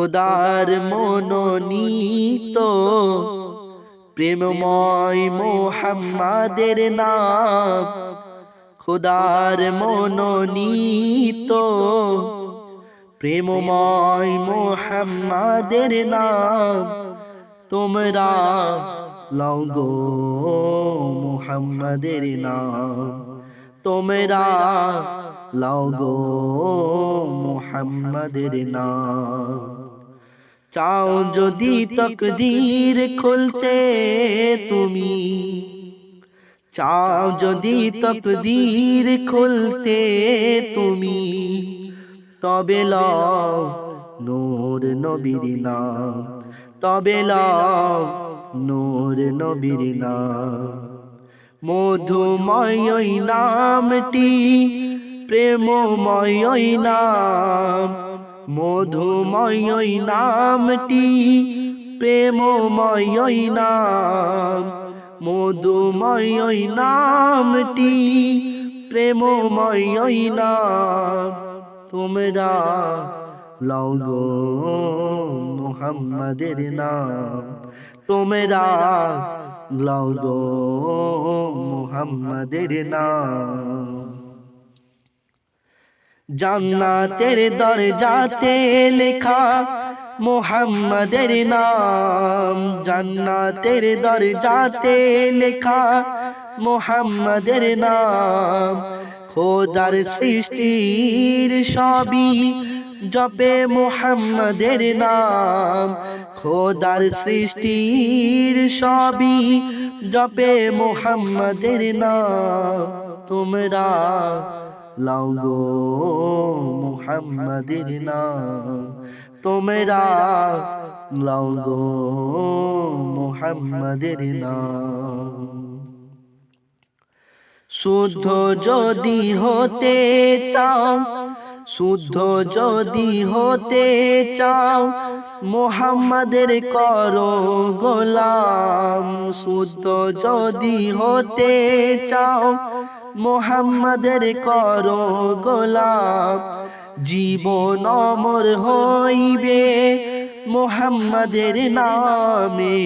খোদার মনোনীত প্রেমময় মোহাম্মদের নাম, খোদার মনোনীত প্রেমময় মোহাম্মদের নাম। তোমরা লও গো মুহাম্মাদের নাম, তোমরা লও গো মুহাম্মাদের নাম। চাও যদি তকদীর খুলতে তুমি, চাও যদি তকদীর খুলতে তুমি, তবে লও নূর নবীর নাম, তবে লও নূর নবীর নাম। মধুময় ওই নামটি প্রেমময় ওই নাম, মধুময় ওই নামটি প্রেমময় ওই নাম, মধুময় ওই নামটি প্রেমময় ওই নাম। তোমরা লও গো মুহাম্মাদের নাম, তোমরা লও গো মুহাম্মাদের নাম। জান্নাতের দরজাতে লেখা মুহাম্মাদের নাম, জান্নাতের দরজাতে লেখা মুহাম্মাদের নাম। খোদার সৃষ্টির সবই জপে মুহাম্মাদের নাম, খোদার সৃষ্টির সবই জপে মুহাম্মাদের নাম। তোমরা লও গো মুহাম্মাদের নাম, তোমরা লও গো মুহাম্মাদের নাম। শুদ্ধ যদি হতে চাও, শুদ্ধ যদি হতে চাও, মুহাম্মাদের করো গোলাম। শুদ্ধ যদি হতে চাও, মুহাম্মাদের করো গোলাম। জীবন অমর হইবে মুহাম্মাদের নামে,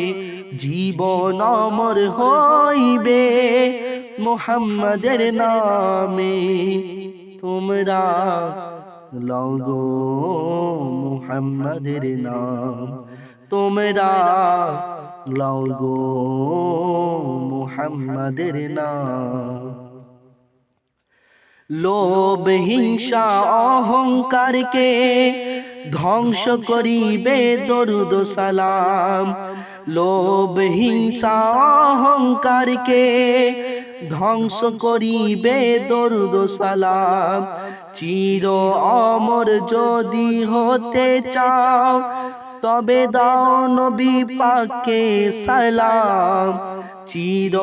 জীবন অমর হইবে মুহাম্মাদের নামে। তোমরা লও গো মুহাম্মাদের নাম, তোমরা লও গো মুহাম্মাদের নাম। লোভ হিংসা অহংকারকে ধ্বংস করিবে দরুদ সালাম, লোভ হিংসা অহংকারকে ধ্বংস করিবে দরুদ সালাম। চির অমর যদি হতে চাও, তবে দাও নবী পাককে সালাম। চির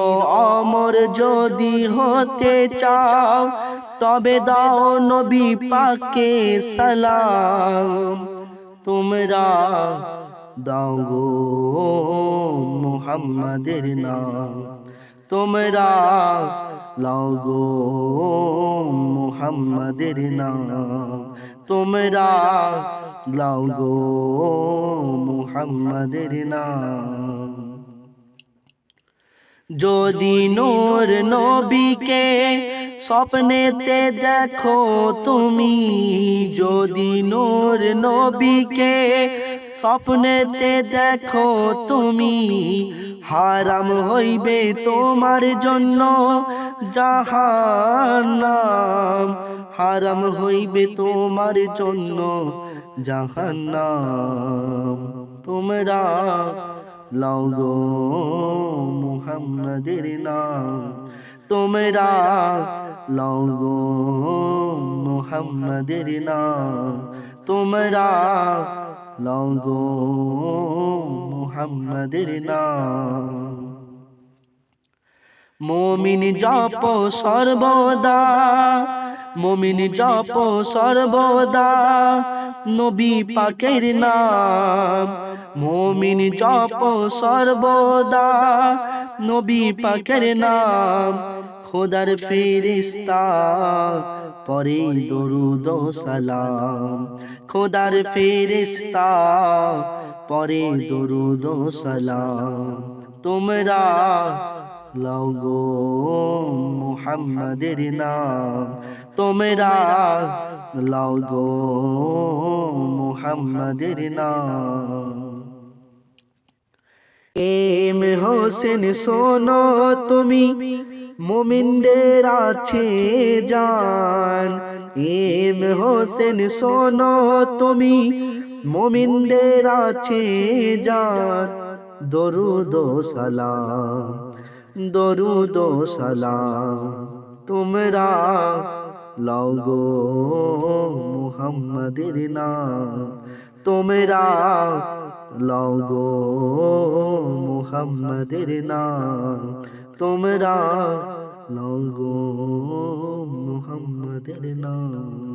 অমর যদি হতে চাও, তবে দাও নবী পাককে সালাম। তোমরা দাও গো মুহাম্মাদের নাম, তোমরা লও গো মুহাম্মাদের নাম, তোমরা লও গো মুহাম্মাদের নাম। যদি নূর নবীকে স্বপ্নেতে দেখো তুমি, যদি নূর নবীকে স্বপ্নেতে দেখো তুমি, হারাম হইবে তোমার জন্য জাহান্নাম, হারাম হইবে তোমার জন্য জাহান্নাম। তোমরা লও গো মুহাম্মাদের নাম, তোমরা লও গো মুহাম্মাদের নাম, তোমরা লও গো মুহাম্মাদের নাম। মুমিন জপ সর্বদা, মুমিন জপ সর্বদা নবী পাকের নাম, মুমিন জপ সর্বদা নবী পাকের নাম। খোদার ফেরেশতা পড়ে দরুদ ও সালাম, খোদার ফেরেশতা পরে দরুদ ও সালাম তোমরা লাও গো মুহাম্মাদের নাম তোমরা লাও গো মুহাম্মাদের নাম। এম হোসেন শোনো তুমি মুমিনদের আছে জান এম হোসেন শোনো তুমি মুমিনদের আছে জান দরুদ ও সালাম দরুদ ও সালাম তোমরা লাও গো মুহাম্মাদের নাম তোমরা লাও গো মুহাম্মাদের নাম তোমরা লাও গো মুহাম্মাদের নাম।